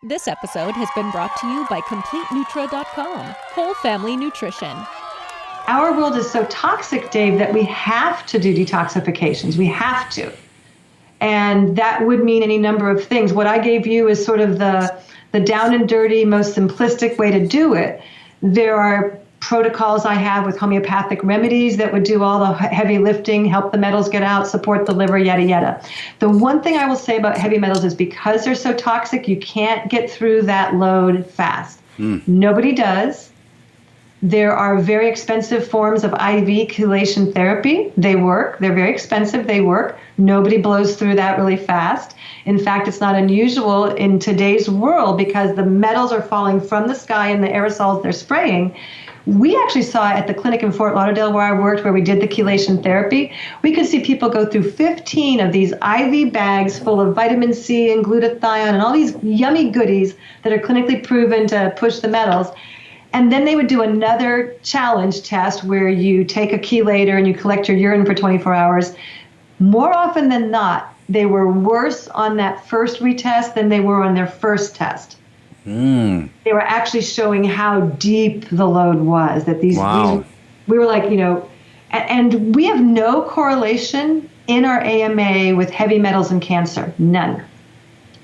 This episode has been brought to you by CompleteNutra.com, Whole Family Nutrition. Our world is so toxic, Dave, that we have to do detoxifications. We have to. And that would mean any number of things. What I gave you is sort of the down and dirty, most simplistic way to do it. There are protocols I have with homeopathic remedies that would do all the heavy lifting, help the metals get out, support the liver, yada, yada. The one thing I will say about heavy metals is because they're so toxic, you can't get through that load fast. Nobody does. There are very expensive forms of IV chelation therapy. They work. They're very expensive. They work. Nobody blows through that really fast. In fact, it's not unusual in today's world because the metals are falling from the sky and the aerosols they're spraying. We actually saw at the clinic in Fort Lauderdale where I worked, where we did the chelation therapy, we could see people go through 15 of these IV bags full of vitamin C and glutathione and all these yummy goodies that are clinically proven to push the metals. And then they would do another challenge test where you take a chelator and you collect your urine for 24 hours. More often than not, they were worse on that first retest than they were on their first test. They were actually showing how deep the load was, that these we were like, and we have no correlation in our AMA with heavy metals and cancer. None.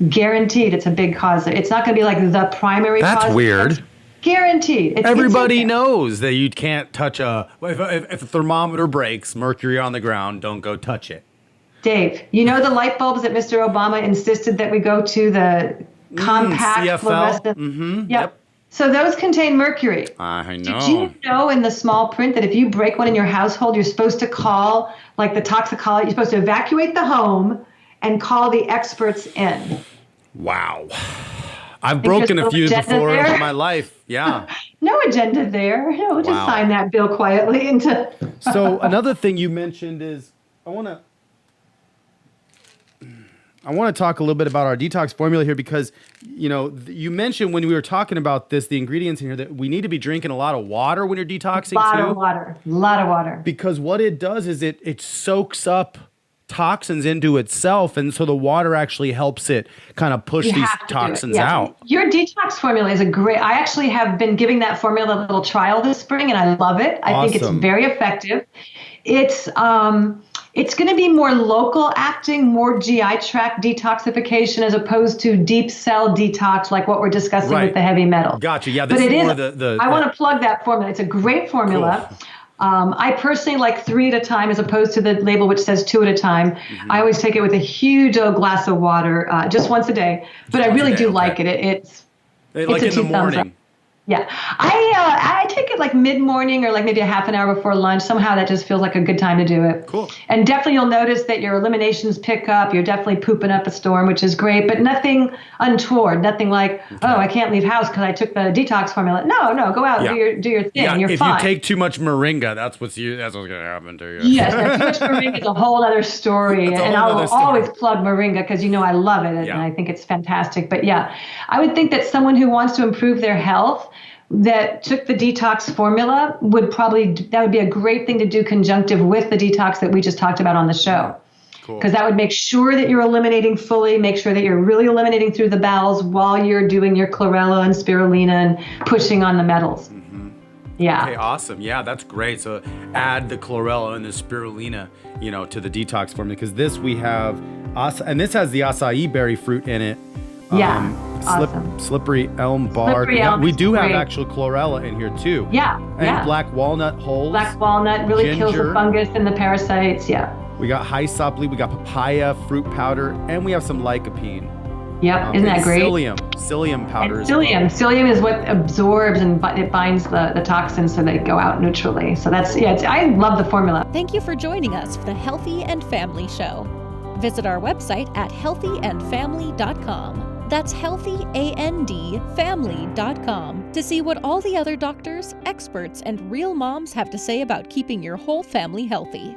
Guaranteed it's a big cause. It's not going to be like the primary cause. That's weird. Guaranteed. Everybody knows that you can't touch if a thermometer breaks, mercury on the ground, don't go touch it. Dave, you know the light bulbs that Mr. Obama insisted that we go to, the compact CFL? fluorescent? Yep. So those contain mercury. I know. Did you know in the small print that if you break one in your household, you're supposed to call, like the toxicology, you're supposed to evacuate the home and call the experts in? Wow. I've broken a few before in my life. Yeah. No agenda there. No, we'll just sign that bill quietly into. So another thing you mentioned is I want to talk a little bit about our detox formula here because, you mentioned when we were talking about this, the ingredients in here, that we need to be drinking a lot of water when you're detoxing A lot of water. Because what it does is it soaks up toxins into itself, and so the water actually helps it kind of push these toxins out. Your detox formula is I actually have been giving that formula a little trial this spring, and I love it. I think it's very effective. It's going to be more local acting, more GI tract detoxification as opposed to deep cell detox like what we're discussing with the heavy metal. Gotcha. Yeah, this is more the I want to plug that formula. It's a great formula. Cool. I personally like 3 at a time as opposed to the label which says 2 at a time. I always take it with a huge glass of water just once a day. But I really do like it. It's like in the morning. Yeah. I take it like mid-morning or like maybe a half an hour before lunch. Somehow that just feels like a good time to do it. Cool. And definitely you'll notice that your eliminations pick up. You're definitely pooping up a storm, which is great, but nothing untoward. Nothing like, I can't leave house because I took the detox formula. No, go out and do your thing. Yeah, You're if fine. you take too much moringa, that's what's going to happen to you. Yes, too much moringa is a whole other story. And I will always plug moringa because I love it and I think it's fantastic. But yeah, I would think that someone who wants to improve their health that took the detox formula that would be a great thing to do conjunctive with the detox that we just talked about on the show. Cool. Because that would make sure that you're eliminating fully, make sure that you're really eliminating through the bowels while you're doing your chlorella and spirulina and pushing on the metals. Yeah. Okay, awesome. Yeah, that's great. So add the chlorella and the spirulina, to the detox formula because this we have, and this has the acai berry fruit in it. Awesome. Slippery elm bark. We do have actual chlorella in here too. Yeah. And black walnut hulls. Black walnut really kills the fungus and the parasites. Yeah. We got hyssop leaf, we got papaya, fruit powder, and we have some lycopene. Yep. Isn't that great? Psyllium powder. Psyllium is what absorbs and it binds the toxins so they go out neutrally. So I love the formula. Thank you for joining us for the Healthy and Family Show. Visit our website at healthyandfamily.com. That's healthyandfamily.com to see what all the other doctors, experts, and real moms have to say about keeping your whole family healthy.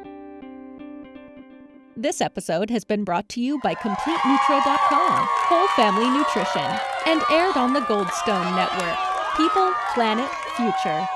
This episode has been brought to you by CompleteNutra.com, Whole Family Nutrition, and aired on the Goldstone Network. People, Planet, Future.